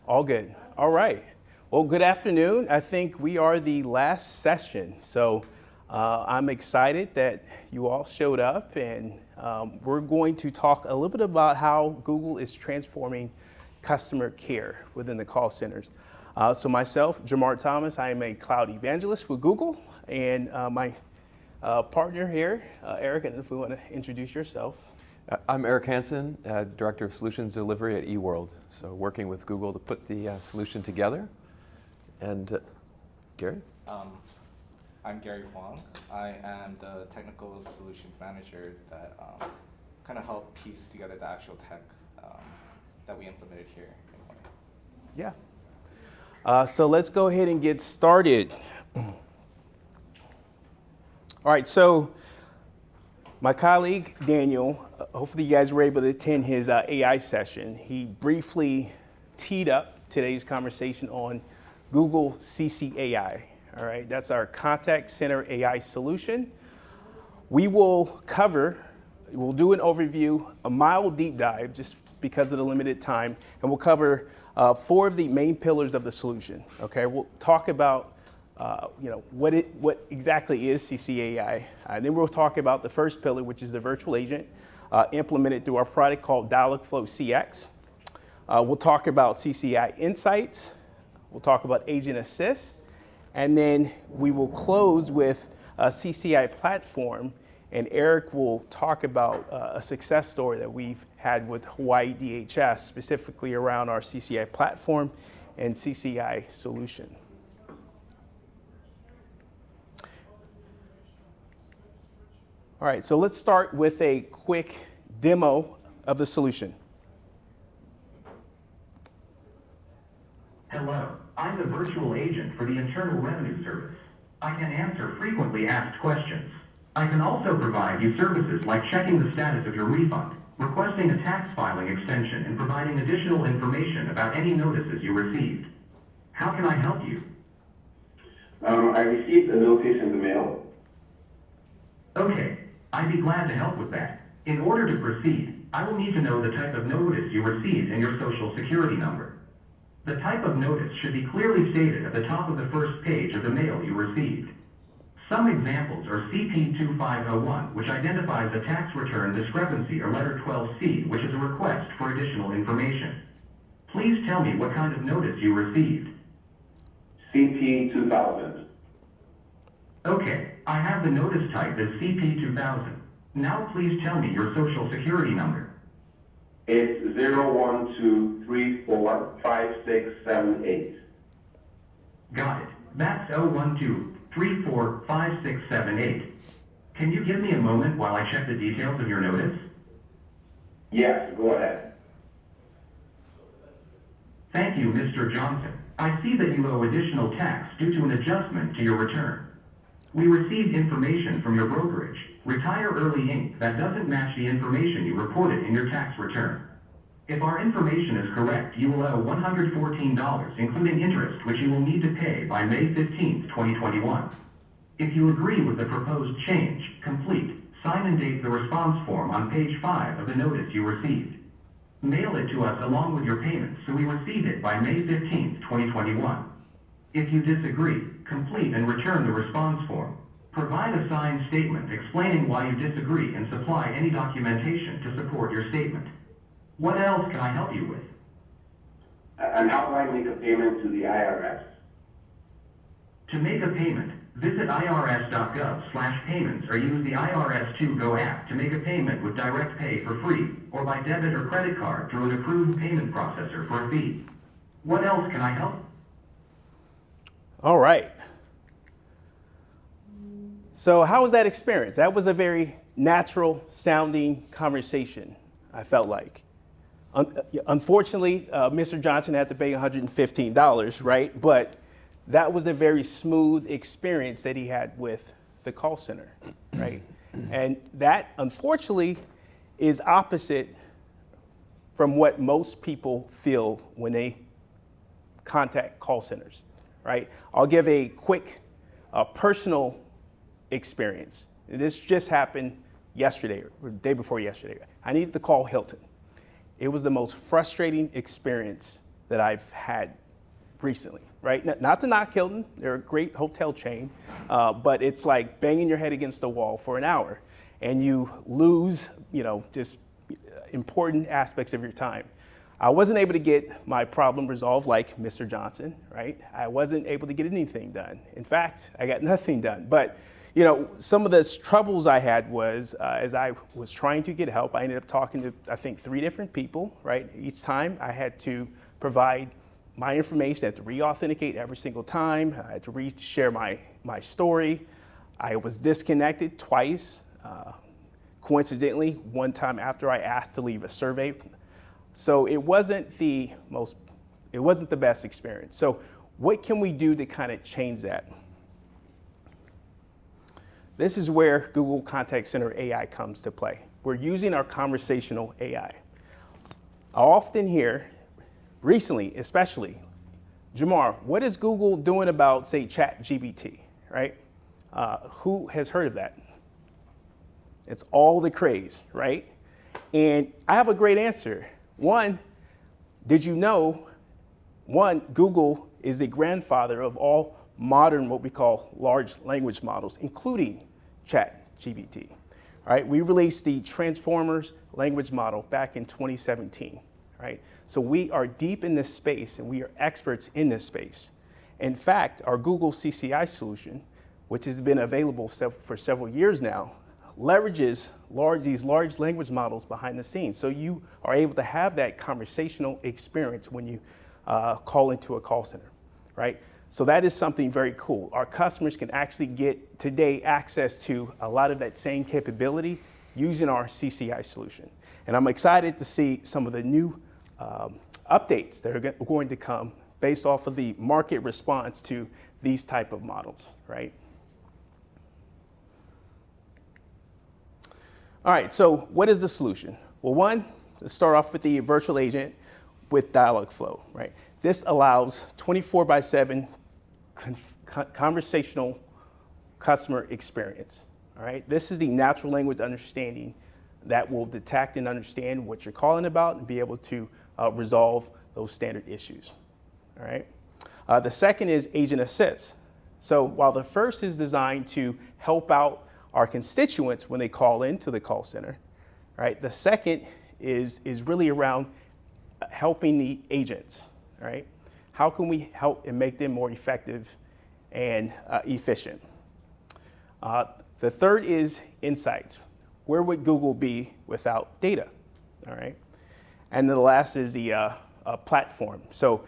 All good. All right. Well, good afternoon. I think we are the last session. So I'm excited that you all showed up, and we're going to talk a little bit about how Google is transforming customer care within the call centers. So myself, Jamar Thomas, I am a cloud evangelist with Google, and my partner here, Eric, I don't know if we want to introduce yourself. I'm Eric Hansen, Director of Solutions Delivery at eWorld. So working with Google to put the solution together. And Gary? I'm Gary Huang. I am the Technical Solutions Manager that kind of helped piece together the actual tech that we implemented here in Hawaii. Yeah. So let's go ahead and get started. All right, so my colleague, Daniel, hopefully you guys were able to attend his AI session. He briefly teed up today's conversation on Google CCAI. All right, that's our contact center AI solution. We'll do an overview, a mild deep dive just because of the limited time, and we'll cover 4 of the main pillars of the solution. Okay, we'll talk about what exactly is CCAI. Then we'll talk about the first pillar, which is the virtual agent, implemented through our product called Dialogflow CX. We'll talk about CCAI Insights. We'll talk about Agent Assist. And then we will close with a CCAI platform, and Eric will talk about a success story that we've had with Hawaii DHS, specifically around our CCAI platform and CCAI solution. All right, so let's start with a quick demo of the solution. Hello, I'm the virtual agent for the Internal Revenue Service. I can answer frequently asked questions. I can also provide you services like checking the status of your refund, requesting a tax filing extension, and providing additional information about any notices you received. How can I help you? I received a notice in the mail. Okay, I'd be glad to help with that. In order to proceed, I will need to know the type of notice you received and your social security number. The type of notice should be clearly stated at the top of the first page of the mail you received. Some examples are CP2501, which identifies a tax return discrepancy, or letter 12C, which is a request for additional information. Please tell me what kind of notice you received. CP2000. Okay, I have the notice type as CP2000. Now please tell me your social security number. It's 012345678. Got it. That's 012345678. Can you give me a moment while I check the details of your notice? Yes, go ahead. Thank you, Mr. Johnson. I see that you owe additional tax due to an adjustment to your return. We received information from your brokerage, Retire Early Inc., that doesn't match the information you reported in your tax return. If our information is correct, you will owe $114, including interest, which you will need to pay by May 15, 2021. If you agree with the proposed change, complete, sign and date the response form on page 5 of the notice you received. Mail it to us along with your payment so we receive it by May 15, 2021. If you disagree, complete and return the response form. Provide a signed statement explaining why you disagree and supply any documentation to support your statement. What else can I help you with? And how do I make a payment to the IRS? To make a payment, visit irs.gov/payments or use the IRS2Go app to make a payment with Direct Pay for free or by debit or credit card through an approved payment processor for a fee. What else can I help? All right. So how was that experience? That was a very natural sounding conversation, I felt like. Unfortunately, Mr. Johnson had to pay $115, right? But that was a very smooth experience that he had with the call center, right? And that, unfortunately, is opposite from what most people feel when they contact call centers, right? I'll give a quick personal experience. This just happened yesterday, or the day before yesterday. I needed to call Hilton. It was the most frustrating experience that I've had recently, right? Not to knock Hilton, they're a great hotel chain, but it's like banging your head against the wall for an hour, and you lose, just important aspects of your time. I wasn't able to get my problem resolved like Mr. Johnson, right? I wasn't able to get anything done. In fact, I got nothing done. But, some of the troubles I had was as I was trying to get help, I ended up talking to, I think, 3 different people, right? Each time I had to provide my information, I had to re-authenticate every single time. I had to re-share my story. I was disconnected twice. Coincidentally, one time after I asked to leave a survey. So it wasn't the best experience. So what can we do to kind of change that? This is where Google Contact Center AI comes to play. We're using our conversational AI. I often hear, recently especially, Jamar, what is Google doing about, say, ChatGPT, right? Who has heard of that? It's all the craze, right? And I have a great answer. One, did you know, Google is the grandfather of all modern, what we call large language models, including ChatGPT, right? We released the Transformers language model back in 2017, right? So we are deep in this space and we are experts in this space. In fact, our Google CCI solution, which has been available for several years now, leverages these large language models behind the scenes. So you are able to have that conversational experience when you call into a call center, right? So that is something very cool. Our customers can actually get today access to a lot of that same capability using our CCI solution. And I'm excited to see some of the new updates that are going to come based off of the market response to these type of models, right? All right, so what is the solution? Well, one, let's start off with the virtual agent with Dialogflow, right? This allows 24/7 conversational customer experience, all right? This is the natural language understanding that will detect and understand what you're calling about and be able to resolve those standard issues, all right? The second is Agent Assist. So while the first is designed to help out our constituents when they call into the call center, right? The second is really around helping the agents, right? How can we help and make them more effective and efficient? The third is insights. Where would Google be without data, all right? And then the last is the platform. So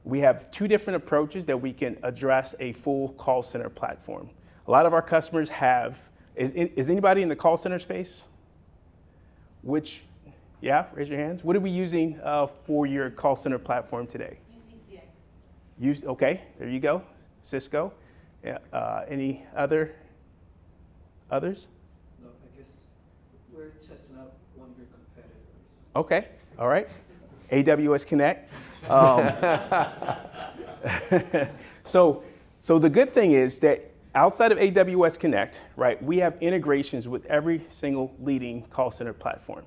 we have 2 different approaches that we can address a full call center platform. A lot of our customers have, is anybody in the call center space? Yeah, raise your hands. What are we using for your call center platform today? UCCX. Okay, there you go. Cisco. Any others? No, I guess we're testing out one of your competitors. Okay, all right. AWS Connect. So the good thing is that outside of AWS Connect, right, we have integrations with every single leading call center platform.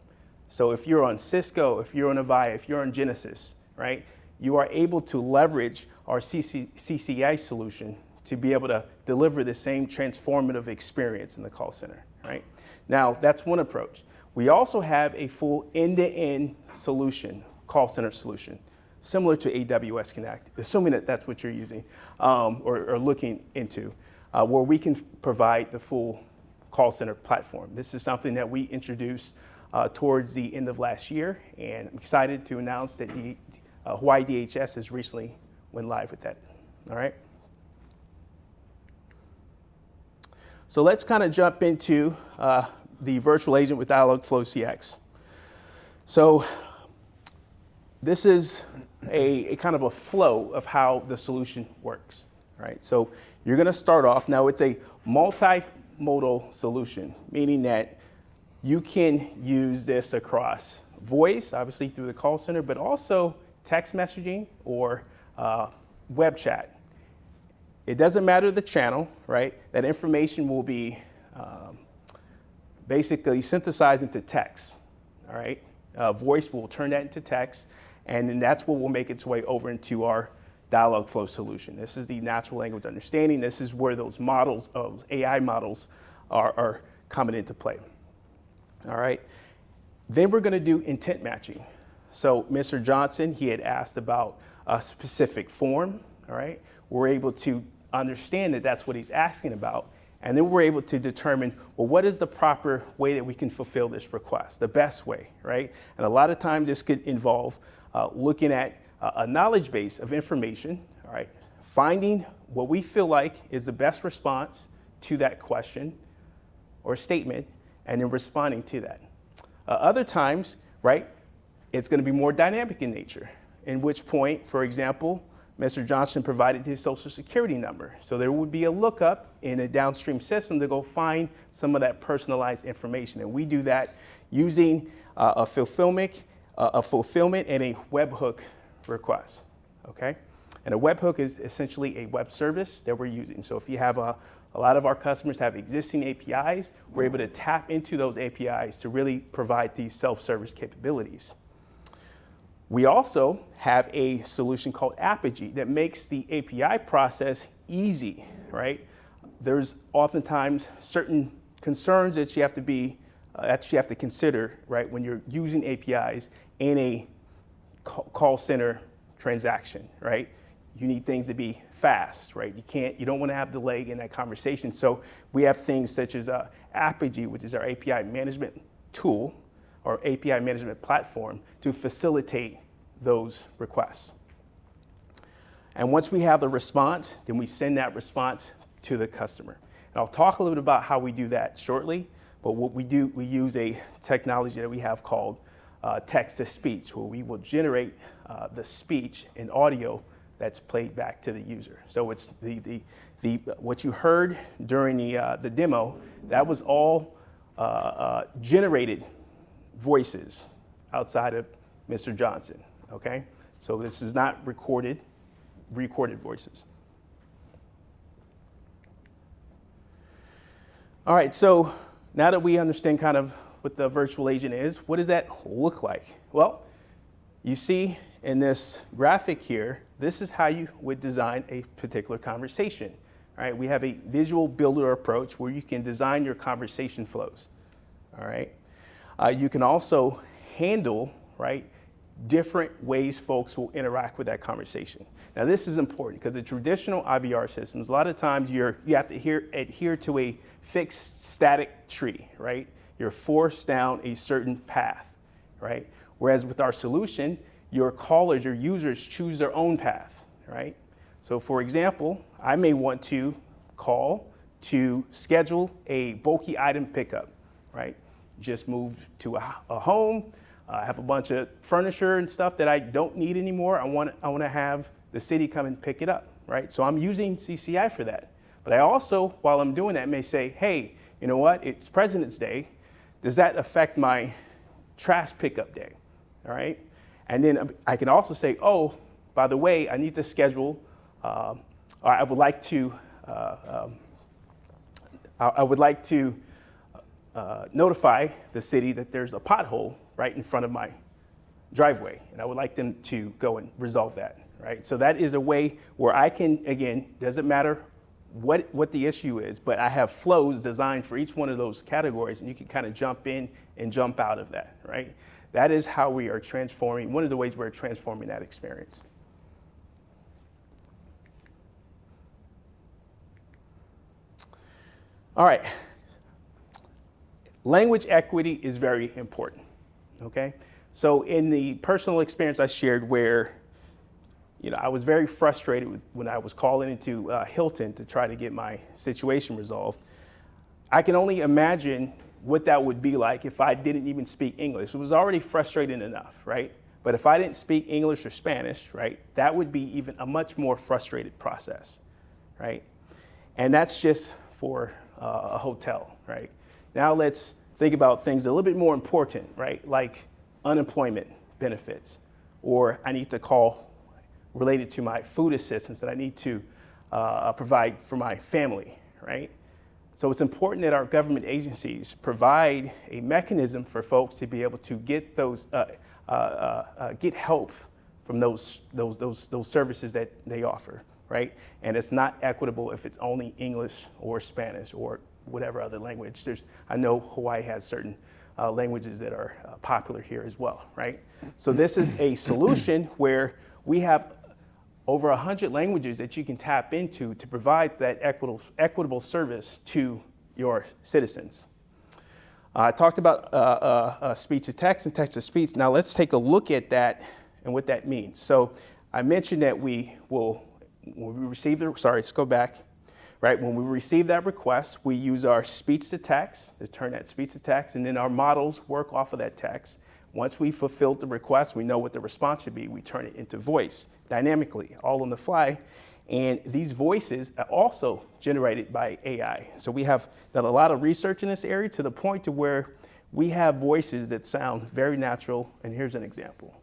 So if you're on Cisco, if you're on Avaya, if you're on Genesys, right, you are able to leverage our CCI solution to be able to deliver the same transformative experience in the call center, right? Now, that's one approach. We also have a full end-to-end solution, call center solution, similar to AWS Connect, assuming that that's what you're using or looking into, where we can provide the full call center platform. This is something that we introduced towards the end of last year, and I'm excited to announce that Hawaii DHS has recently went live with that, all right? So let's kind of jump into the virtual agent with Dialogflow CX. So this is a kind of a flow of how the solution works, right? So you're going to start off, now it's a multimodal solution, meaning that you can use this across voice, obviously through the call center, but also text messaging or web chat. It doesn't matter the channel, right? That information will be basically synthesized into text, all right? Voice will turn that into text, And then that's what will make its way over into our Dialogflow solution. This is the natural language understanding. This is where those models, those AI models are coming into play. All right. Then we're going to do intent matching. So Mr. Johnson, he had asked about a specific form. All right. We're able to understand that that's what he's asking about. And then we're able to determine, well, what is the proper way that we can fulfill this request, the best way, right? And a lot of times this could involve looking at a knowledge base of information, all right, finding what we feel like is the best response to that question or statement, and then responding to that. Other times, right, it's going to be more dynamic in nature, in which point, for example, Mr. Johnson provided his social security number. So there would be a lookup in a downstream system to go find some of that personalized information. And we do that using a fulfillment and a webhook request, okay? And a webhook is essentially a web service that we're using. So if you have a lot of our customers have existing APIs, we're able to tap into those APIs to really provide these self-service capabilities. We also have a solution called Apigee that makes the API process easy, right? There's oftentimes certain concerns that you have to consider, right, when you're using APIs in a call center transaction, right? You need things to be fast, right? You don't want to have delay in that conversation. So we have things such as Apigee, which is our API management tool, or API management platform to facilitate those requests. And once we have the response, then we send that response to the customer. And I'll talk a little bit about how we do that shortly, but what we do, we use a technology that we have called text-to-speech, where we will generate the speech and audio that's played back to the user. So it's what you heard during the demo, that was all generated voices outside of Mr. Johnson, okay? So this is not recorded voices. All right, so now that we understand kind of what the virtual agent is, what does that look like? Well, you see in this graphic here, this is how you would design a particular conversation. All right, we have a visual builder approach where you can design your conversation flows. All right, you can also handle, right, different ways folks will interact with that conversation. Now this is important because the traditional IVR systems, a lot of times you have to adhere to a fixed static tree, right? You're forced down a certain path, right? Whereas with our solution, your callers, your users choose their own path, right? So for example, I may want to call to schedule a bulky item pickup, right? Just moved to a home, have a bunch of furniture and stuff that I don't need anymore. I want to have the city come and pick it up, right? So I'm using CCI for that. But I also, while I'm doing that, may say, hey, you know what? It's President's Day. Does that affect my trash pickup day? All right. And then I can also say, oh, by the way, I need to schedule, or I would like to notify the city that there's a pothole right in front of my driveway, and I would like them to go and resolve that, right? So that is a way where I can, again, doesn't matter what the issue is, but I have flows designed for each one of those categories, and you can kind of jump in and jump out of that, right? That is how we are transforming, one of the ways we're transforming that experience. All right. Language equity is very important, okay? So in the personal experience I shared where, you know, I was very frustrated when I was calling into Hilton to try to get my situation resolved, I can only imagine what that would be like if I didn't even speak English. It was already frustrating enough, right? But if I didn't speak English or Spanish, right, that would be even a much more frustrated process, right? And that's just for a hotel, right? Now let's think about things a little bit more important, right? Like unemployment benefits, or I need to call related to my food assistance that I need to provide for my family, right? So it's important that our government agencies provide a mechanism for folks to be able to get those, get help from those services that they offer, right? And it's not equitable if it's only English or Spanish or whatever other language. I know Hawaii has certain languages that are popular here as well, right? So this is a solution where we have over 100 languages that you can tap into to provide that equitable service to your citizens. I talked about speech to text and text to speech. Now let's take a look at that and what that means. So I mentioned that when we receive let's go back. Right, when we receive that request, we use our speech to text to turn that speech to text, and then our models work off of that text. Once we fulfilled the request, we know what the response should be. We turn it into voice dynamically, all on the fly. And these voices are also generated by AI. So we have done a lot of research in this area to the point to where we have voices that sound very natural. And here's an example.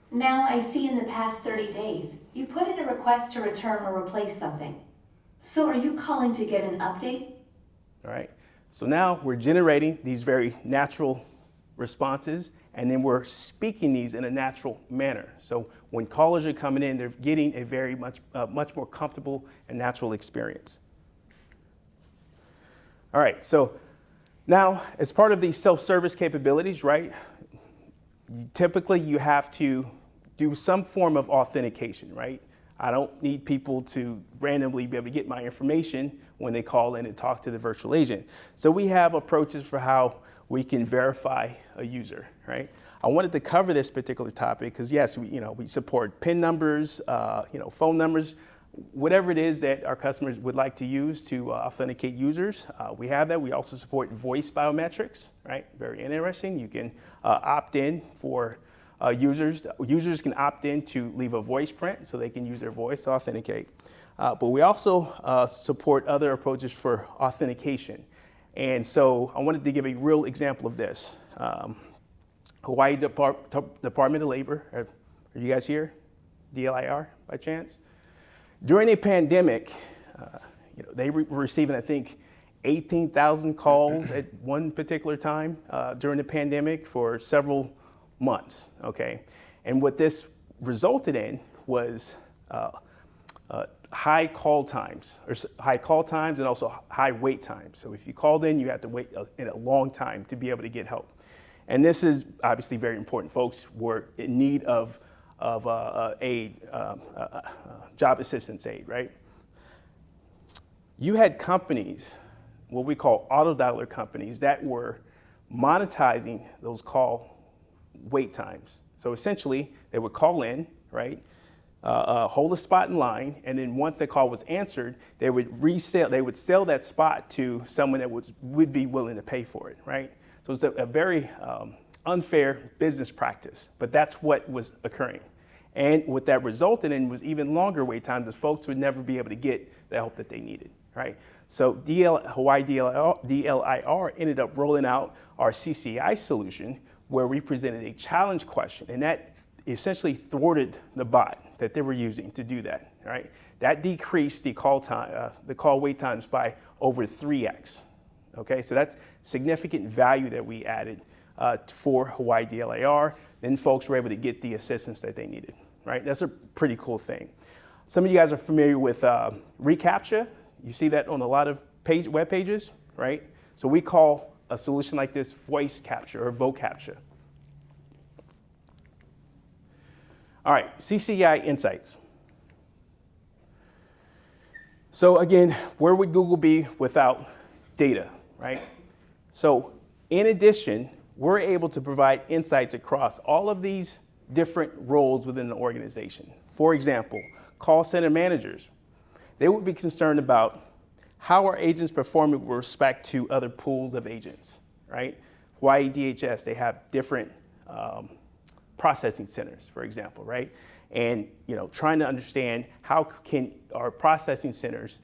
Now I see in the past 30 days, you put in a request to return or replace something. So are you calling to get an update? All right. So now we're generating these very natural responses, and then we're speaking these in a natural manner. So when callers are coming in, they're getting a very much more comfortable and natural experience. All right. So now, as part of these self-service capabilities, right? Typically, you have to do some form of authentication, right? I don't need people to randomly be able to get my information when they call in and talk to the virtual agent. So we have approaches for how we can verify a user, right? I wanted to cover this particular topic because yes, we support PIN numbers, phone numbers, whatever it is that our customers would like to use to authenticate users. We have that. We also support voice biometrics, right? Very interesting. You can opt in for users can opt in to leave a voice print so they can use their voice to authenticate. But we also support other approaches for authentication. And so I wanted to give a real example of this. Hawaii Department of Labor, are you guys here? DLIR by chance? During a pandemic, they were receiving, I think, 18,000 calls at one particular time during the pandemic for several months, okay? And what this resulted in was high call times and also high wait times. So if you called in, you had to wait a long time to be able to get help. And this is obviously very important. Folks were in need of aid, job assistance aid, right? You had companies, what we call auto dialer companies, that were monetizing those call wait times. So essentially, they would call in, right? Hold a spot in line, and then once the call was answered, they would sell that spot to someone that would be willing to pay for it, right? So it's a very unfair business practice, but that's what was occurring. And what that resulted in was even longer wait times, as folks would never be able to get the help that they needed, right? So Hawaii DLIR ended up rolling out our CCI solution, where we presented a challenge question, and that essentially thwarted the bot that they were using to do that, right? That decreased the call wait times by over 3x, okay? So that's significant value that we added for Hawaii DLIR. Then folks were able to get the assistance that they needed, right? That's a pretty cool thing. Some of you guys are familiar with reCAPTCHA. You see that on a lot of web pages, right? So we call a solution like this voice capture or vocaptcha. All right, CCI Insights. So again, where would Google be without data, right? So in addition, we're able to provide insights across all of these different roles within the organization. For example, call center managers. They would be concerned about how are agents performing with respect to other pools of agents, right? Hawaii DHS, they have different processing centers, for example, right? And trying to understand how can our processing centers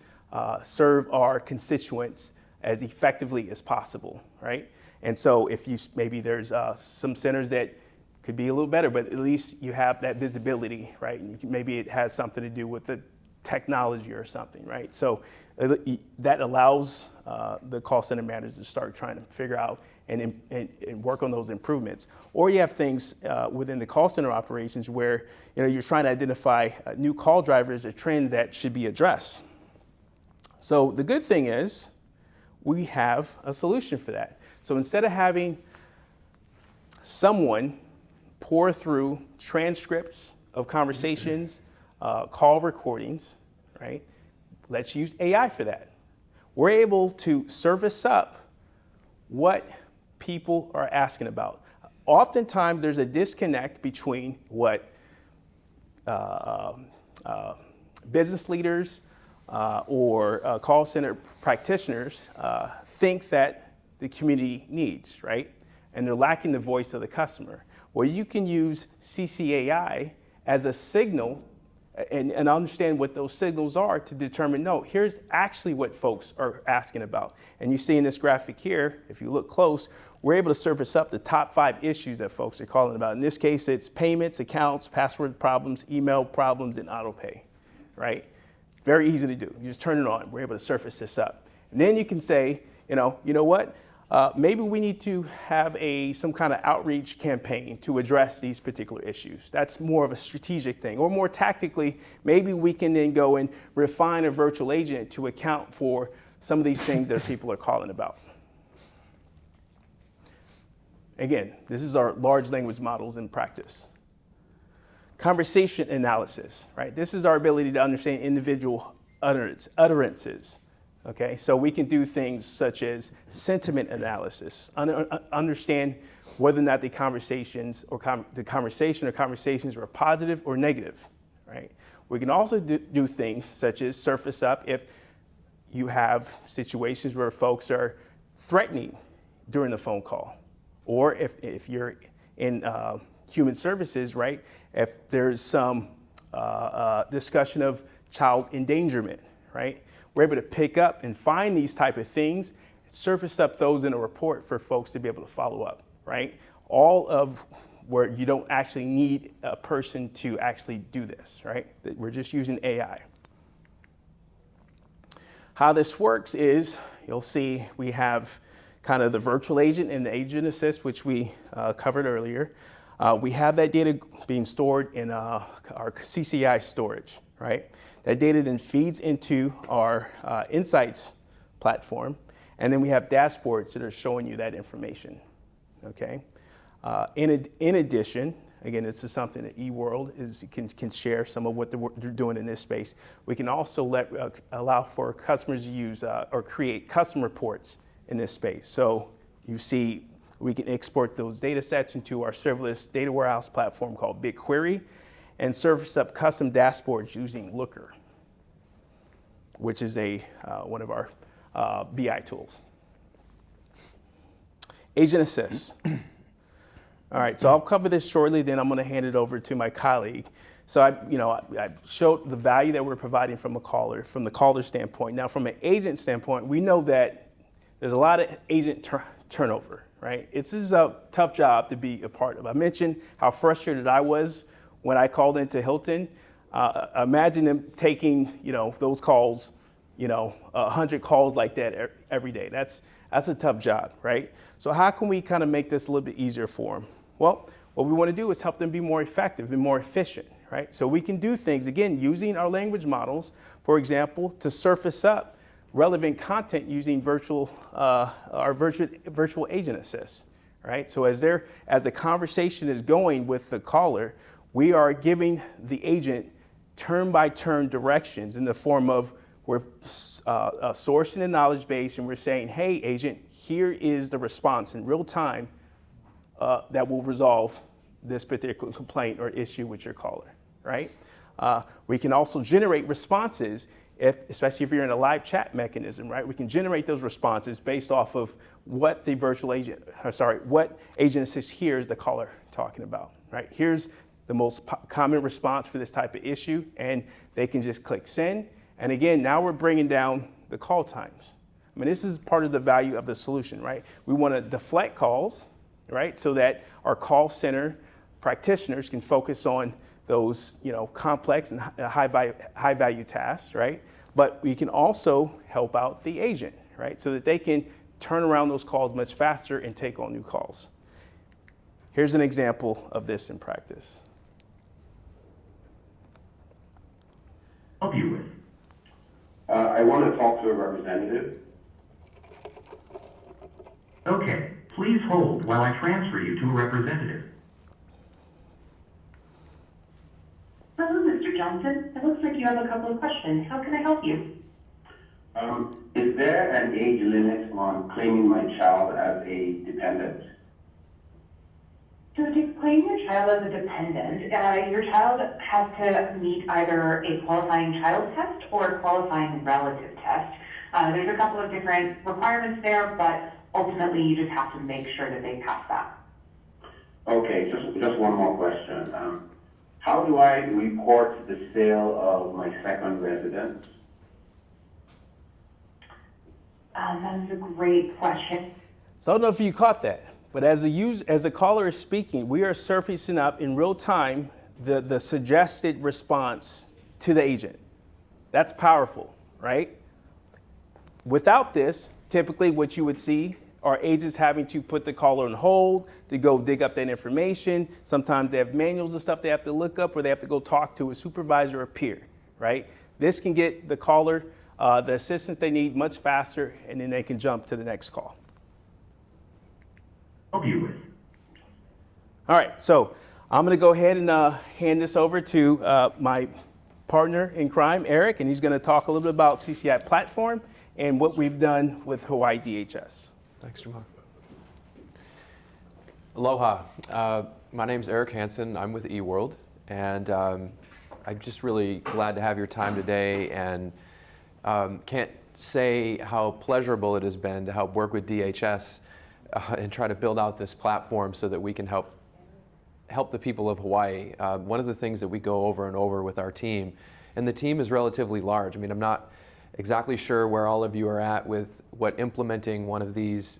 serve our constituents as effectively as possible, right? And so if maybe there's some centers that could be a little better, but at least you have that visibility, right? And maybe it has something to do with the technology or something, right? So that allows the call center managers to start trying to figure out and work on those improvements. Or you have things within the call center operations where you're trying to identify new call drivers or trends that should be addressed. So the good thing is we have a solution for that. So instead of having someone pour through transcripts of conversations, call recordings, right? Let's use AI for that. We're able to surface up what people are asking about. Oftentimes there's a disconnect between what business leaders or call center practitioners think that the community needs, right? And they're lacking the voice of the customer. Well, you can use CCAI as a signal and understand what those signals are to determine, no, here's actually what folks are asking about. And you see in this graphic here, if you look close, we're able to surface up the top 5 issues that folks are calling about. In this case, it's payments, accounts, password problems, email problems, and auto pay, right? Very easy to do. You just turn it on. We're able to surface this up. And then you can say, you know what? Maybe we need to have some kind of outreach campaign to address these particular issues. That's more of a strategic thing. Or more tactically, maybe we can then go and refine a virtual agent to account for some of these things that people are calling about. Again, this is our large language models in practice. Conversation analysis, right? This is our ability to understand individual utterances. Okay, so we can do things such as sentiment analysis, understand whether or not the conversations or conversations were positive or negative, right? We can also do things such as surface up if you have situations where folks are threatening during the phone call, or if you're in human services, right? If there's some discussion of child endangerment, right? We're able to pick up and find these type of things, surface up those in a report for folks to be able to follow up, right? All of where you don't actually need a person to actually do this, right? We're just using AI. How this works is, you'll see we have kind of the virtual agent and the agent assist, which we covered earlier. We have that data being stored in our CCI storage, right? That data then feeds into our Insights platform, and then we have dashboards that are showing you that information, okay? In addition, again, this is something that eWorld can share some of what they're doing in this space. We can also allow for customers to use or create custom reports in this space. So you see, we can export those data sets into our serverless data warehouse platform called BigQuery, and surface up custom dashboards using Looker, which is one of our BI tools. Agent Assist. All right, so I'll cover this shortly, then I'm going to hand it over to my colleague. So I showed the value that we're providing from the caller standpoint. Now, from an agent standpoint, we know that there's a lot of agent turnover, right? This is a tough job to be a part of. I mentioned how frustrated I was when I called into Hilton. Imagine them taking, those calls, 100 calls like that every day. That's a tough job, right? So how can we kind of make this a little bit easier for them? Well, what we want to do is help them be more effective and more efficient, right? So we can do things, again, using our language models, for example, to surface up relevant content using our virtual agent assist, right? So as the conversation is going with the caller, we are giving the agent turn-by-turn directions in the form of we're sourcing the knowledge base and we're saying, hey, agent, here is the response in real time that will resolve this particular complaint or issue with your caller, right? We can also generate responses, especially if you're in a live chat mechanism, right? We can generate those responses based off of what the what Agent Assist hears the caller talking about, right? Here's the most common response for this type of issue, and they can just click send. And again, now we're bringing down the call times. I mean, this is part of the value of the solution, right? We want to deflect calls, right? So that our call center practitioners can focus on those, complex and high value tasks, right? But we can also help out the agent, right? So that they can turn around those calls much faster and take on new calls. Here's an example of this in practice. Help you with. I want to talk to a representative. Okay, please hold while I transfer you to a representative. Hello, Mr. Johnson. It looks like you have a couple of questions. How can I help you? Is there an age limit on claiming my child as a dependent? So to claim your child as a dependent, your child has to meet either a qualifying child test or a qualifying relative test. There's a couple of different requirements there, but ultimately you just have to make sure that they pass that. Okay, just one more question. How do I report the sale of my second residence? That is a great question. So I don't know if you caught that, but as the caller is speaking, we are surfacing up in real time the suggested response to the agent. That's powerful, right? Without this, typically what you would see are agents having to put the caller on hold to go dig up that information. Sometimes they have manuals and stuff they have to look up, or they have to go talk to a supervisor or peer, right? This can get the caller the assistance they need much faster, and then they can jump to the next call. Help you with. All right, so I'm gonna go ahead and hand this over to my partner in crime, Eric, and he's gonna talk a little bit about CCI platform and what we've done with Hawaii DHS. Thanks, Jamar. Aloha. My name's Eric Hansen. I'm with eWorld, and I'm just really glad to have your time today, and can't say how pleasurable it has been to help work with DHS and try to build out this platform so that we can help the people of Hawaii. One of the things that we go over and over with our team, and the team is relatively large. I mean, I'm not exactly sure where all of you are at with what implementing one of these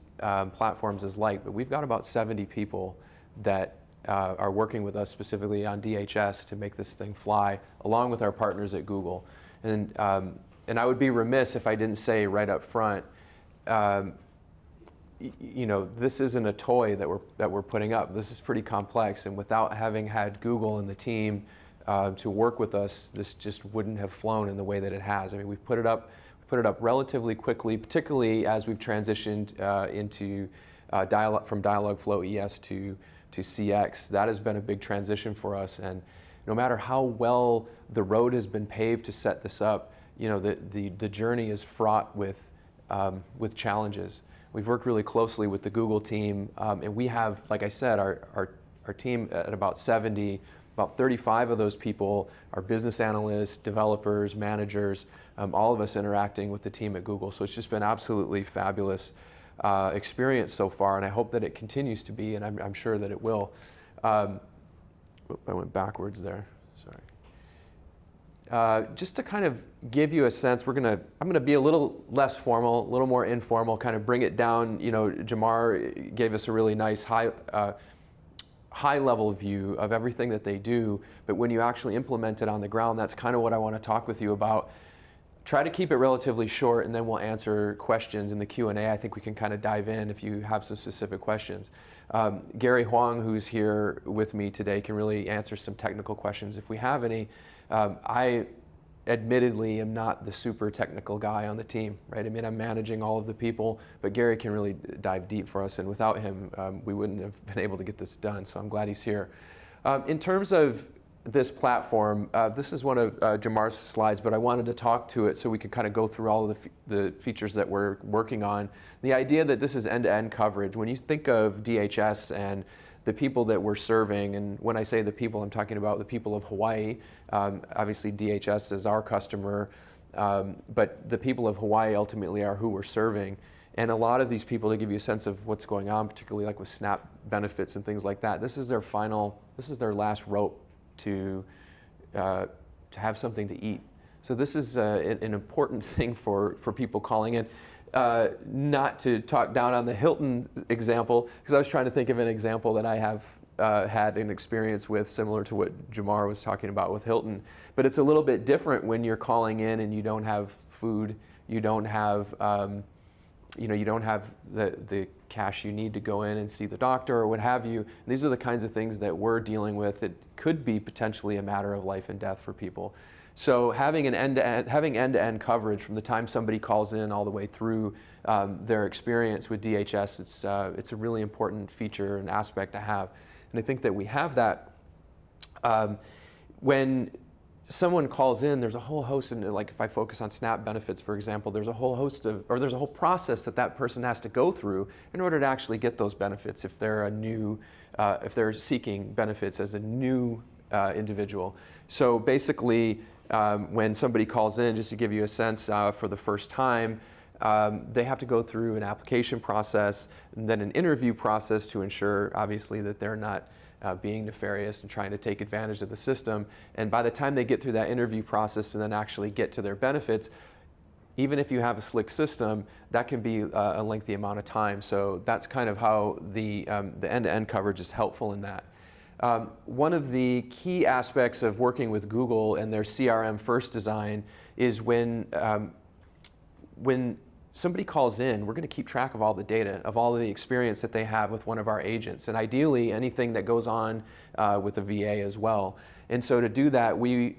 platforms is like, but we've got about 70 people that are working with us specifically on DHS to make this thing fly, along with our partners at Google. And I would be remiss if I didn't say right up front, you know, this isn't a toy that we're putting up. This is pretty complex, and without having had Google and the team to work with us, this just wouldn't have flown in the way that it has. I mean, we've put it up relatively quickly, particularly as we've transitioned into from Dialogflow ES to CX. That has been a big transition for us, and no matter how well the road has been paved to set this up, you know, the journey is fraught with challenges. We've worked really closely with the Google team, and we have, like I said, our team at about 70. About 35 of those people are business analysts, developers, managers, all of us interacting with the team at Google. So it's just been absolutely fabulous experience so far, and I hope that it continues to be, and I'm sure that it will. I went backwards there, sorry. Just to kind of give you a sense, I'm gonna be a little less formal, a little more informal, kind of bring it down. You know, Jamar gave us a really nice high-level view of everything that they do, but when you actually implement it on the ground, that's kind of what I want to talk with you about. Try to keep it relatively short, and then we'll answer questions in the Q&A. I think we can kind of dive in if you have some specific questions. Gary Huang, who's here with me today, can really answer some technical questions if we have any. I admittedly am not the super technical guy on the team, right? I mean, I'm managing all of the people, but Gary can really dive deep for us, and without him, we wouldn't have been able to get this done, so I'm glad he's here. In terms of this platform, this is one of Jamar's slides, but I wanted to talk to it so we could kind of go through all of the features that we're working on. The idea that this is end-to-end coverage, when you think of DHS and the people that we're serving, and when I say the people, I'm talking about the people of Hawaii. Obviously, DHS is our customer, but the people of Hawaii ultimately are who we're serving. And a lot of these people, to give you a sense of what's going on, particularly like with SNAP benefits and things like that, this is their last rope to have something to eat. So this is an important thing for people calling in. Not to talk down on the Hilton example, because I was trying to think of an example that I have had an experience with, similar to what Jamar was talking about with Hilton. But it's a little bit different when you're calling in and you don't have food, you don't have you don't have the cash you need to go in and see the doctor or what have you. And these are the kinds of things that we're dealing with. It could be potentially a matter of life and death for people. So having end-to-end coverage from the time somebody calls in all the way through their experience with DHS, it's a really important feature and aspect to have. And I think that we have that. When someone calls in, there's a whole host, and like if I focus on SNAP benefits, for example, there's a whole host of, or there's a whole process that person has to go through in order to actually get those benefits if they're if they're seeking benefits as a new individual. So basically, when somebody calls in, just to give you a sense, for the first time, they have to go through an application process and then an interview process to ensure, obviously, that they're not being nefarious and trying to take advantage of the system. And by the time they get through that interview process and then actually get to their benefits, even if you have a slick system, that can be a lengthy amount of time. So that's kind of how the end-to-end coverage is helpful in that. One of the key aspects of working with Google and their CRM first design is when somebody calls in, we're going to keep track of all the data, of all the experience that they have with one of our agents, and ideally anything that goes on with the VA as well. And so to do that, we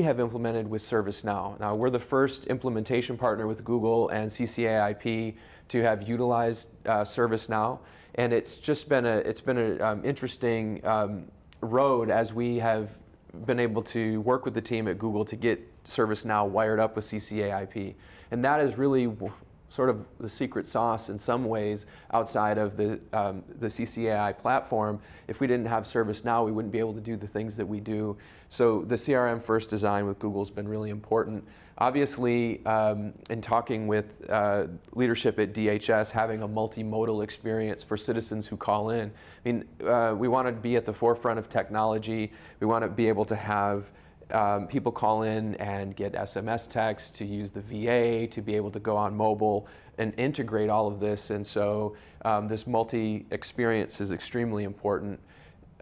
have implemented with ServiceNow. Now, we're the first implementation partner with Google and CCAIP to have utilized ServiceNow, and it's just been an interesting road as we have been able to work with the team at Google to get ServiceNow wired up with CCAIP. And that is really sort of the secret sauce in some ways outside of the CCAI platform. If we didn't have ServiceNow, we wouldn't be able to do the things that we do. So the CRM first design with Google has been really important. Obviously, in talking with leadership at DHS, having a multimodal experience for citizens who call in. I mean, we want to be at the forefront of technology. We want to be able to have people call in and get SMS texts, to use the VA, to be able to go on mobile and integrate all of this. And so this multi-experience is extremely important.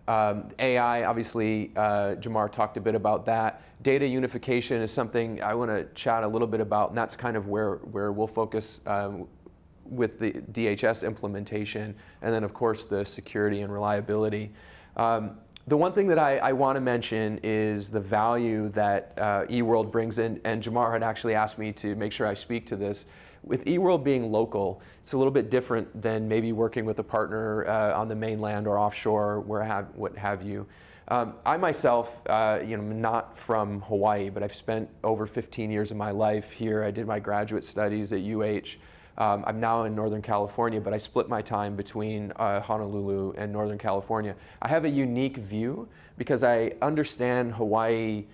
AI, obviously, Jamar talked a bit about that. Data unification is something I want to chat a little bit about, and that's kind of where we'll focus with the DHS implementation, and then of course the security and reliability. The one thing that I want to mention is the value that eWorld brings in, and Jamar had actually asked me to make sure I speak to this. With eWorld being local, it's a little bit different than maybe working with a partner on the mainland or offshore, what have you. I myself, not from Hawaii, but I've spent over 15 years of my life here. I did my graduate studies at UH. I'm now in Northern California, but I split my time between Honolulu and Northern California. I have a unique view because I understand Hawaii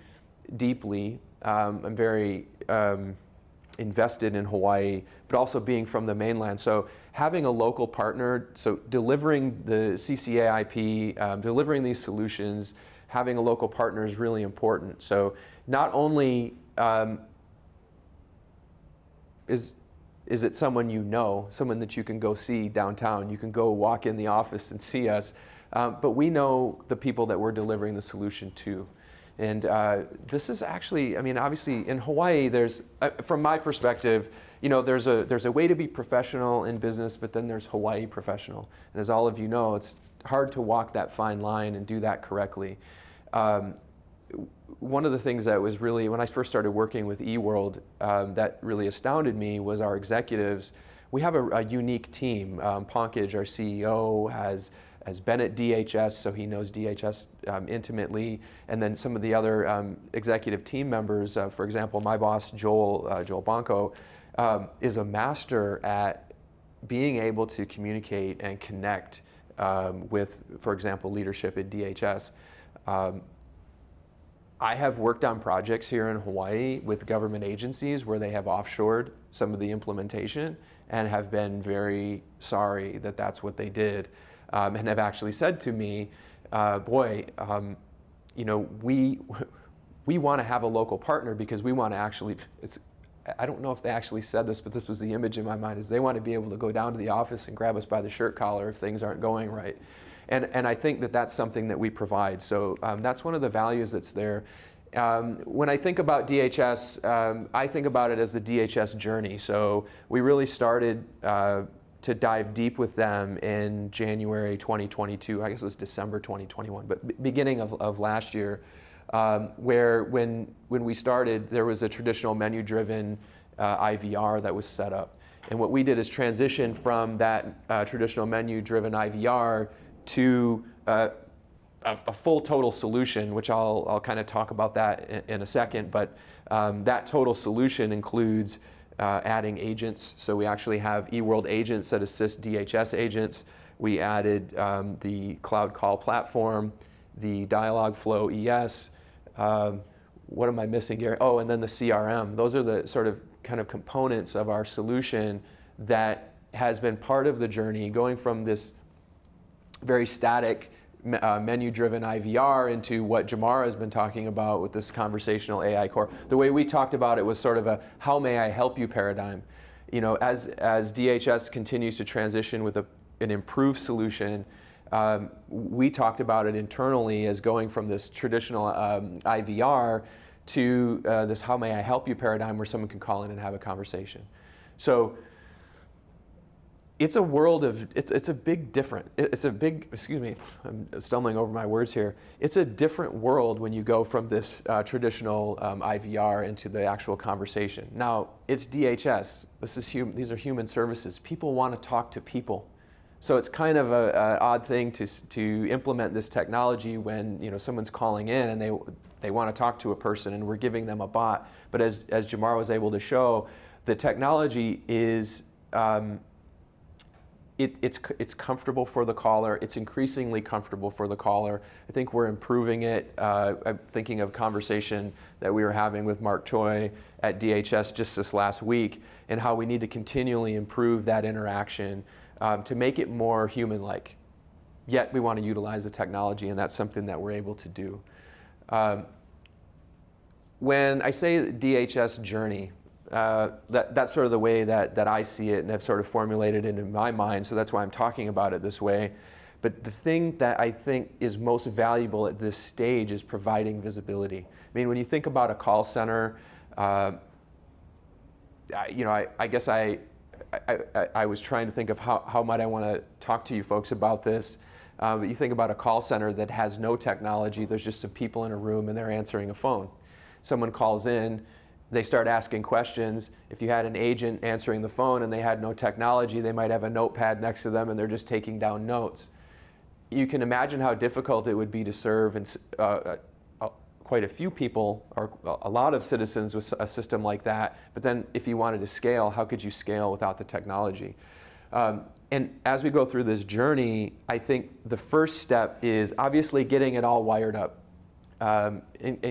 deeply. I'm very invested in Hawaii, but also being from the mainland. So having a local partner, so delivering the CCAIP, delivering these solutions, having a local partner is really important. So not only is it someone you know, someone that you can go see downtown, you can go walk in the office and see us, but we know the people that we're delivering the solution to. And this is actually, I mean, obviously in Hawaii, there's, from my perspective, there's a way to be professional in business, but then there's Hawaii professional. And as all of you know, it's hard to walk that fine line and do that correctly. One of the things that was really, when I first started working with eWorld, that really astounded me was our executives. We have a unique team. Pankaj, our CEO, has been at DHS, so he knows DHS intimately. And then some of the other executive team members, for example, my boss, Joel Banco, is a master at being able to communicate and connect with, for example, leadership at DHS. I have worked on projects here in Hawaii with government agencies where they have offshored some of the implementation and have been very sorry that that's what they did. And have actually said to me, we want to have a local partner because we want to actually, I don't know if they actually said this, but this was the image in my mind, is they want to be able to go down to the office and grab us by the shirt collar if things aren't going right. And I think that that's something that we provide. So that's one of the values that's there. when I think about DHS, I think about it as the DHS journey. So we really started to dive deep with them in January 2022. I guess it was December 2021, but beginning of last year, where when we started, there was a traditional menu-driven IVR that was set up. And what we did is transition from that traditional menu-driven IVR to a full total solution, which I'll kind of talk about that in a second. But that total solution includes adding agents. So we actually have eWorld agents that assist DHS agents. We added the Cloud Call platform, the Dialogflow ES. What am I missing here? Oh, and then the CRM. Those are the sort of kind of components of our solution that has been part of the journey, going from this very static menu-driven IVR into what Jamara has been talking about with this conversational AI core. The way we talked about it was sort of a how may I help you paradigm. You know, as DHS continues to transition with an improved solution, we talked about it internally as going from this traditional IVR to this how may I help you paradigm where someone can call in and have a conversation. So it's a world of, it's a big different, it's a big, excuse me, I'm stumbling over my words here. It's a different world when you go from this traditional IVR into the actual conversation. Now, it's DHS, these are human services. People want to talk to people. So it's kind of an odd thing to implement this technology when someone's calling in and they want to talk to a person and we're giving them a bot. But as Jamar was able to show, the technology is it's comfortable for the caller. It's increasingly comfortable for the caller. I think we're improving it. I'm thinking of a conversation that we were having with Mark Choi at DHS just this last week, and how we need to continually improve that interaction to make it more human-like. Yet we want to utilize the technology, and that's something that we're able to do. When I say DHS journey, that's sort of the way that I see it and have sort of formulated it in my mind, so that's why I'm talking about it this way. But the thing that I think is most valuable at this stage is providing visibility. I mean, when you think about a call center, I guess I was trying to think of how might I want to talk to you folks about this. But you think about a call center that has no technology, there's just some people in a room and they're answering a phone. Someone calls in, they start asking questions. If you had an agent answering the phone and they had no technology, they might have a notepad next to them and they're just taking down notes. You can imagine how difficult it would be to serve quite a few people or a lot of citizens with a system like that. But then if you wanted to scale, how could you scale without the technology? And as we go through this journey, I think the first step is obviously getting it all wired up. And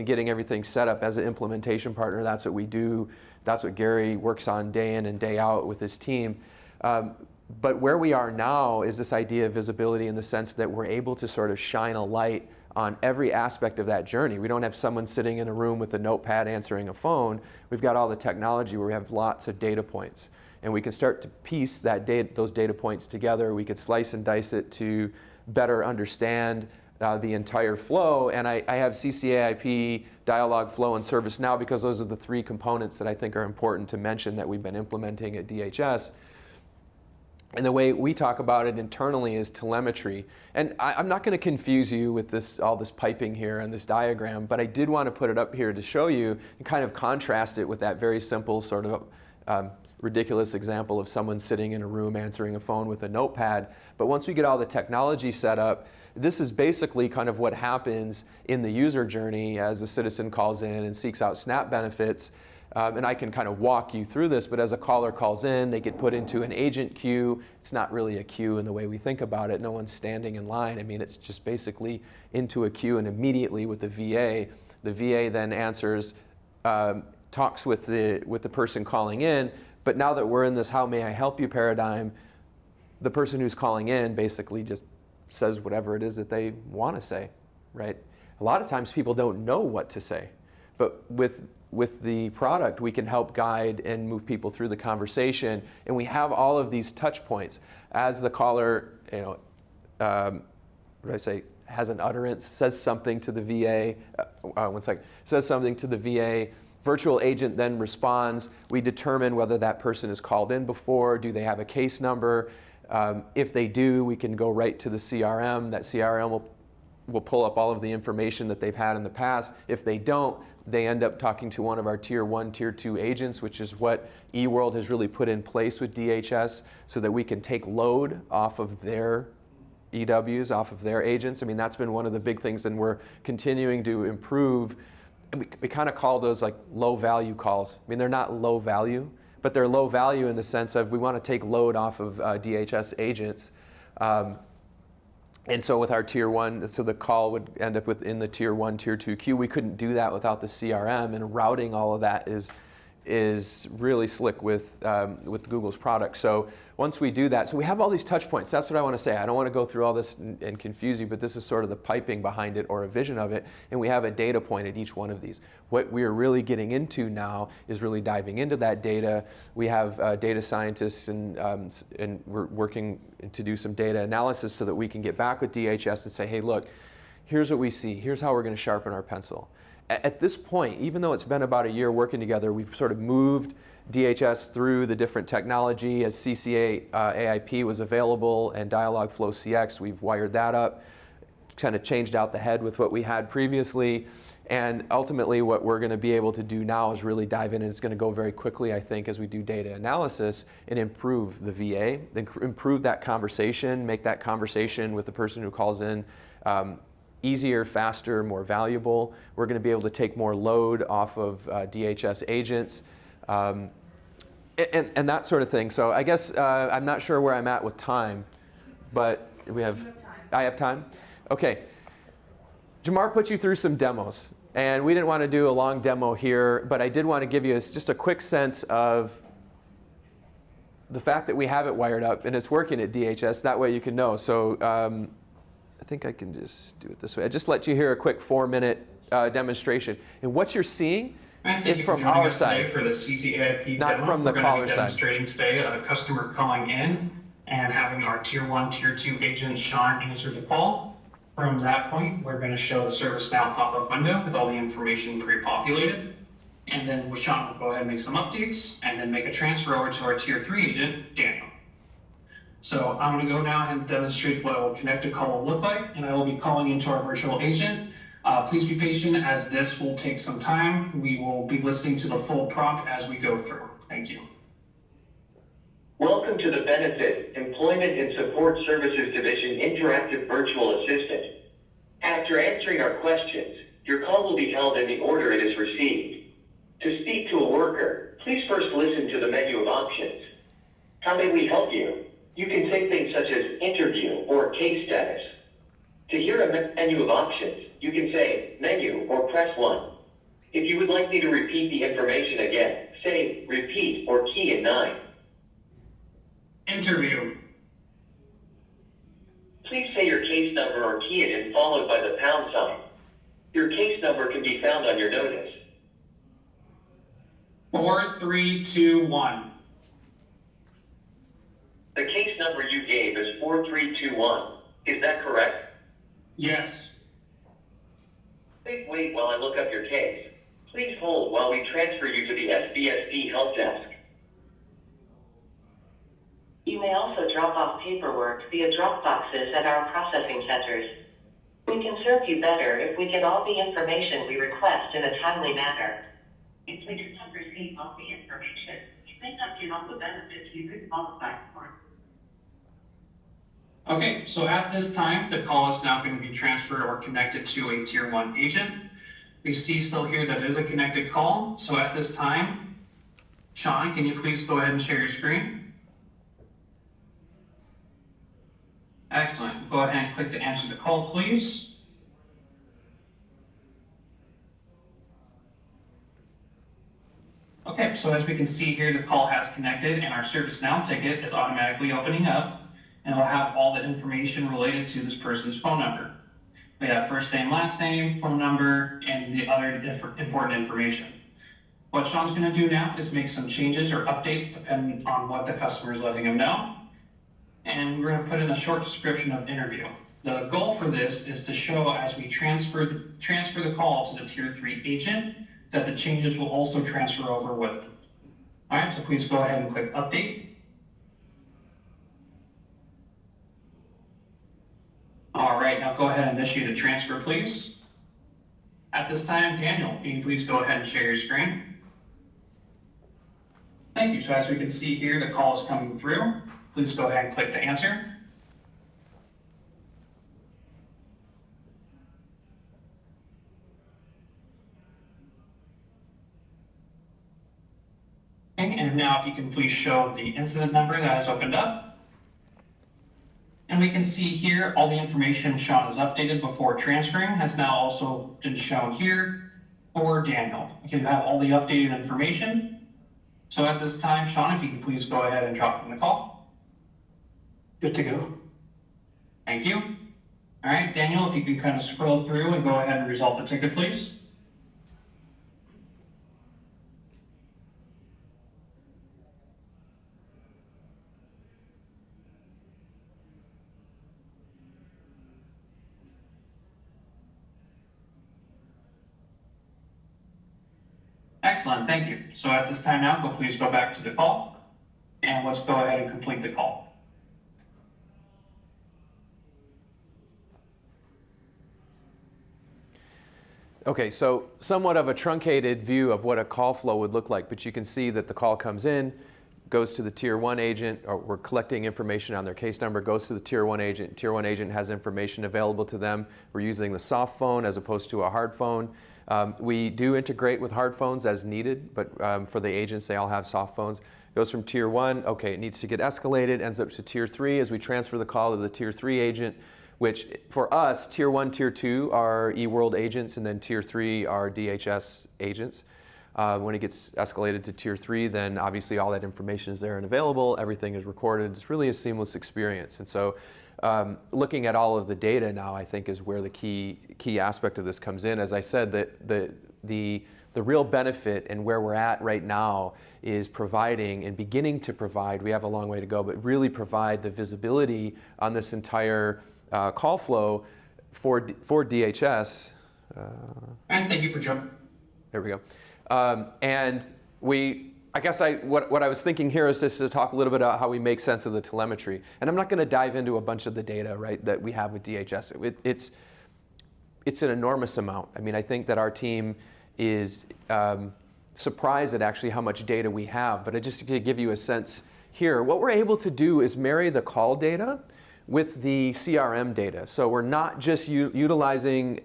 getting everything set up as an implementation partner. That's what we do. That's what Gary works on day in and day out with his team. But where we are now is this idea of visibility in the sense that we're able to sort of shine a light on every aspect of that journey. We don't have someone sitting in a room with a notepad answering a phone. We've got all the technology where we have lots of data points. And we can start to piece those data points together. We could slice and dice it to better understand the entire flow, and I have CCAIP, Dialogflow, and ServiceNow because those are the three components that I think are important to mention that we've been implementing at DHS. And the way we talk about it internally is telemetry. And I'm not going to confuse you with all this piping here and this diagram, but I did want to put it up here to show you and kind of contrast it with that very simple sort of ridiculous example of someone sitting in a room answering a phone with a notepad. But once we get all the technology set up, this is basically kind of what happens in the user journey as a citizen calls in and seeks out SNAP benefits. And I can kind of walk you through this, but as a caller calls in, they get put into an agent queue. It's not really a queue in the way we think about it. No one's standing in line. I mean, it's just basically into a queue, and immediately with the VA then answers, talks with the person calling in. But now that we're in this how may I help you paradigm, the person who's calling in basically just says whatever it is that they want to say, right? A lot of times people don't know what to say, but with the product, we can help guide and move people through the conversation, and we have all of these touch points. As the caller, has an utterance, says something to the VA, says something to the VA, virtual agent then responds. We determine whether that person is called in before, do they have a case number? If they do, we can go right to the CRM. That CRM will pull up all of the information that they've had in the past. If they don't, they end up talking to one of our Tier 1, Tier 2 agents, which is what eWorld has really put in place with DHS so that we can take load off of their EWs, off of their agents. I mean, that's been one of the big things, and we're continuing to improve. We kind of call those like low value calls. I mean, they're not low value, but they're low value in the sense of we want to take load off of DHS agents. And so with our Tier 1, so the call would end up within the Tier 1, Tier 2 queue. We couldn't do that without the CRM, and routing all of that is really slick with Google's product. So once we do that, so we have all these touch points. That's what I want to say. I don't want to go through all this and confuse you, but this is sort of the piping behind it or a vision of it, and we have a data point at each one of these. What we're really getting into now is really diving into that data. We have data scientists, and we're working to do some data analysis so that we can get back with DHS and say, hey, look, here's what we see. Here's how we're going to sharpen our pencil. At this point, even though it's been about a year working together, we've sort of moved DHS through the different technology. As CCA AIP was available and Dialogflow CX, we've wired that up, kind of changed out the head with what we had previously. And ultimately, what we're going to be able to do now is really dive in, and it's going to go very quickly, I think, as we do data analysis and improve the VA, improve that conversation, make that conversation with the person who calls in easier, faster, more valuable. We're going to be able to take more load off of DHS agents and that sort of thing. So I guess I'm not sure where I'm at with time, but we have. I have time? Okay. Jamar put you through some demos, and we didn't want to do a long demo here, but I did want to give you just a quick sense of the fact that we have it wired up and it's working at DHS. That way you can know. So I think I can just do it this way. I just let you hear a quick 4-minute demonstration. And what you're seeing is from our side, for the CCAIP not demo. from the caller side. We're demonstrating today a customer calling in and having our Tier 1, Tier 2 agent, Sean, answer the call. From that point, we're going to show the ServiceNow pop-up window with all the information pre-populated. And then Sean will go ahead and make some updates and then make a transfer over to our Tier 3 agent, Daniel. So I'm going to go now and demonstrate what a connected call will look like, and I will be calling into our virtual agent. Please be patient as this will take some time. We will be listening to the full prompt as we go through. Thank you. Welcome to the Benefit, Employment and Support Services Division Interactive Virtual Assistant. After answering our questions, your call will be held in the order it is received. To speak to a worker, please first listen to the menu of options. How may we help you? You can say things such as interview or case status. To hear a menu of options, you can say menu or press 1. If you would like me to repeat the information again, say repeat or key in 9. Interview. Please say your case number or key it in followed by the pound sign. Your case number can be found on your notice. 4321. The case number you gave is 4321. Is that correct? Yes. Please wait while I look up your case. Please hold while we transfer you to the SBSD help desk. You may also drop off paperwork via drop boxes at our processing centers. We can serve you better if we get all the information we request in a timely manner. If we do not receive all the information, you may not get all the benefits you could qualify for. Okay, so at this time, the call is now going to be transferred or connected to a Tier 1 agent. We see still here that it is a connected call. So at this time, Sean, can you please go ahead and share your screen? Excellent. Go ahead and click to answer the call, please. Okay, so as we can see here, the call has connected and our ServiceNow ticket is automatically opening up, and it'll have all the information related to this person's phone number. We have first name, last name, phone number, and the other important information. What Sean's going to do now is make some changes or updates depending on what the customer is letting him know. And we're going to put in a short description of interview. The goal for this is to show as we transfer the call to the Tier 3 agent that the changes will also transfer over with it. All right, so please go ahead and click Update. All right, now go ahead and initiate a transfer, please. At this time, Daniel, can you please go ahead and share your screen? Thank you. So as we can see here, the call is coming through. Please go ahead and click to answer. Okay, and now if you can please show the incident number that has opened up. And we can see here all the information Sean has updated before transferring has now also been shown here for Daniel. You can have all the updated information. So at this time, Sean, if you can please go ahead and drop from the call. Good to go. Thank you. All right, Daniel, if you can kind of scroll through and go ahead and resolve the ticket, please. Excellent, thank you. So at this time now, please go back to the call, and let's go ahead and complete the call. Okay, so somewhat of a truncated view of what a call flow would look like, but you can see that the call comes in, goes to the Tier 1 agent, or we're collecting information on their case number, goes to the Tier 1 agent. Tier 1 agent has information available to them. We're using the soft phone as opposed to a hard phone. We do integrate with hard phones as needed, but for the agents, they all have soft phones. Goes from Tier 1, okay, it needs to get escalated, ends up to Tier 3 as we transfer the call to the Tier 3 agent, which for us, Tier 1, Tier 2 are eWorld agents, and then Tier 3 are DHS agents. When it gets escalated to Tier 3, then obviously all that information is there and available, everything is recorded. It's really a seamless experience. And so looking at all of the data now, I think, is where the key aspect of this comes in. As I said, the real benefit and where we're at right now is providing and beginning to provide, we have a long way to go, but really provide the visibility on this entire call flow for DHS. And thank you for jumping. There we go. And I guess what I was thinking here is just to talk a little bit about how we make sense of the telemetry. And I'm not going to dive into a bunch of the data, right, that we have with DHS. It's an enormous amount. I mean, I think that our team is surprised at actually how much data we have. But just to give you a sense here, what we're able to do is marry the call data with the CRM data. So we're not just utilizing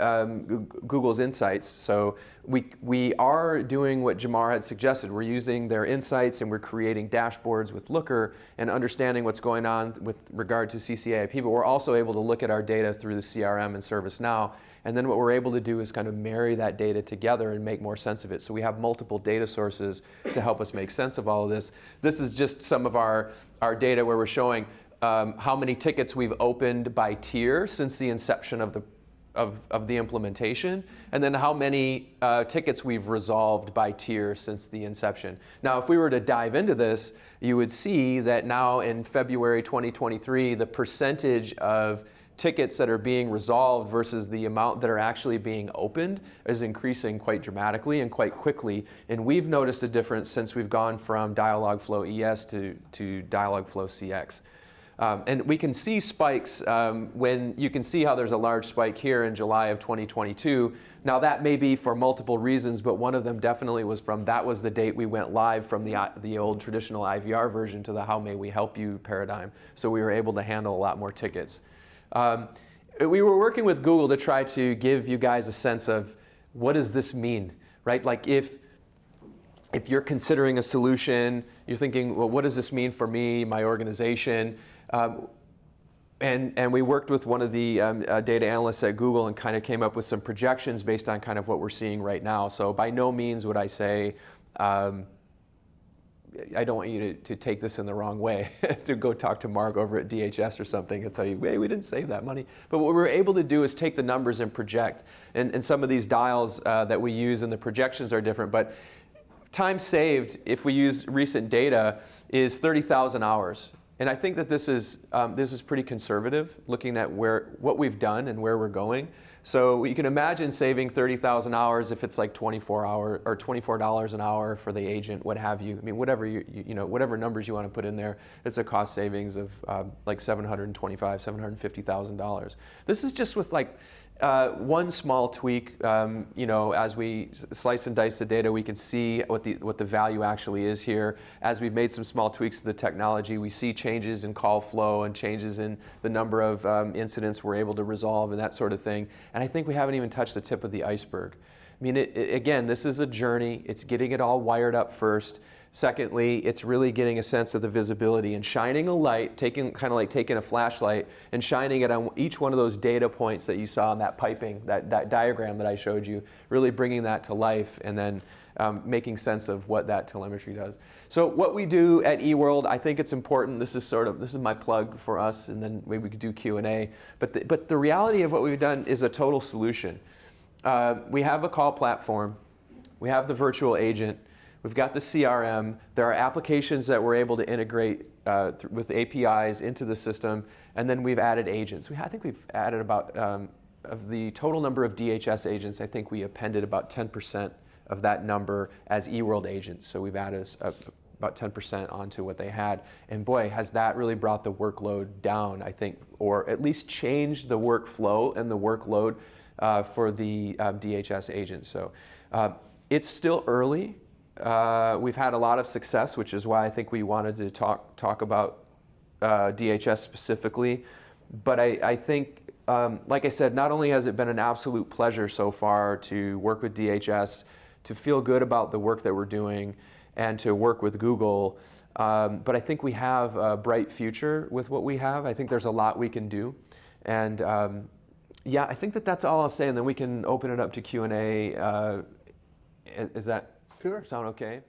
Google's insights. So we are doing what Jamar had suggested. We're using their insights and we're creating dashboards with Looker and understanding what's going on with regard to CCAIP, but we're also able to look at our data through the CRM and ServiceNow. And then what we're able to do is kind of marry that data together and make more sense of it. So we have multiple data sources to help us make sense of all of this. This is just some of our data where we're showing how many tickets we've opened by tier since the inception of the implementation, and then how many tickets we've resolved by tier since the inception. Now, if we were to dive into this, you would see that now in February 2023, the percentage of tickets that are being resolved versus the amount that are actually being opened is increasing quite dramatically and quite quickly. And we've noticed a difference since we've gone from Dialogflow ES to Dialogflow CX. And we can see spikes when you can see how there's a large spike here in July of 2022. Now that may be for multiple reasons, but one of them definitely was that was the date we went live from the old traditional IVR version to the How May We Help You paradigm. So we were able to handle a lot more tickets. We were working with Google to try to give you guys a sense of what does this mean, right? Like if you're considering a solution, you're thinking, well, what does this mean for me, my organization? And we worked with one of the data analysts at Google and kind of came up with some projections based on kind of what we're seeing right now. So by no means would I say, I don't want you to take this in the wrong way, to go talk to Mark over at DHS or something and tell you, hey, we didn't save that money. But what we're able to do is take the numbers and project. And some of these dials that we use and the projections are different. But time saved, if we use recent data, is 30,000 hours. And I think that this is pretty conservative, looking at what we've done and where we're going. So you can imagine saving 30,000 hours if it's like $24 an hour for the agent, what have you. I mean, whatever whatever numbers you want to put in there, it's a cost savings of like $750,000. This is just with like one small tweak. As we slice and dice the data, we can see what the value actually is here. As we've made some small tweaks to the technology, we see changes in call flow and changes in the number of incidents we're able to resolve and that sort of thing. And I think we haven't even touched the tip of the iceberg. I mean, again, this is a journey. It's getting it all wired up first. Secondly, it's really getting a sense of the visibility and shining a light, kind of like taking a flashlight and shining it on each one of those data points that you saw in that piping, that diagram that I showed you, really bringing that to life and then making sense of what that telemetry does. So what we do at eWorld, I think it's important. This is my plug for us, and then maybe we could do Q&A. But the reality of what we've done is a total solution. We have a call platform. We have the virtual agent. We've got the CRM. There are applications that we're able to integrate with APIs into the system, and then we've added agents. I think we've added about, of the total number of DHS agents, I think we appended about 10% of that number as eWorld agents. So we've added about 10% onto what they had. And boy, has that really brought the workload down, I think, or at least changed the workflow and the workload for the DHS agents. So it's still early. We've had a lot of success, which is why I think we wanted to talk about DHS specifically. But I think, like I said, not only has it been an absolute pleasure so far to work with DHS, to feel good about the work that we're doing, and to work with Google, but I think we have a bright future with what we have. I think there's a lot we can do. And yeah, I think that's all I'll say, and then we can open it up to Q&A. Is that Sure. sound okay?